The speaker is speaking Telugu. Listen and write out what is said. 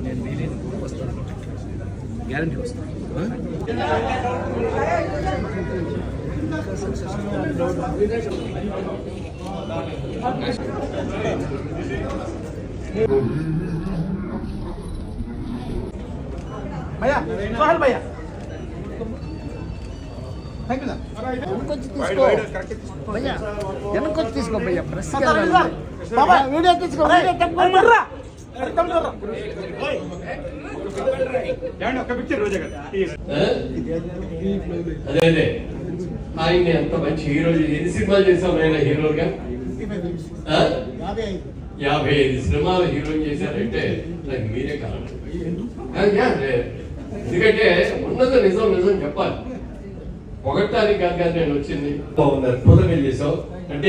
నేను వీలైన వస్తాను, గ్యారంటీ వస్తాను. भैया सोहल भैया थैंक यू सर भैया వెనకొచ్చి తీసుకో భయ్యా ప్రెస్ बाबा వీడియో తీసుకో వీడియో అదే అదే ఆయన ఎంత మంచి హీరో, ఎన్ని సినిమాలు చేసాం ఆయన హీరోగా? 55 సినిమాలు హీరోయిన్ చేశారంటే నాకు మీరే కారణం. ఎందుకంటే ఉన్నత నిజం నిజం చెప్పాలి, పొగట్టానికి కాదు నేను వచ్చింది. అద్భుతంగా చేసావు అంటే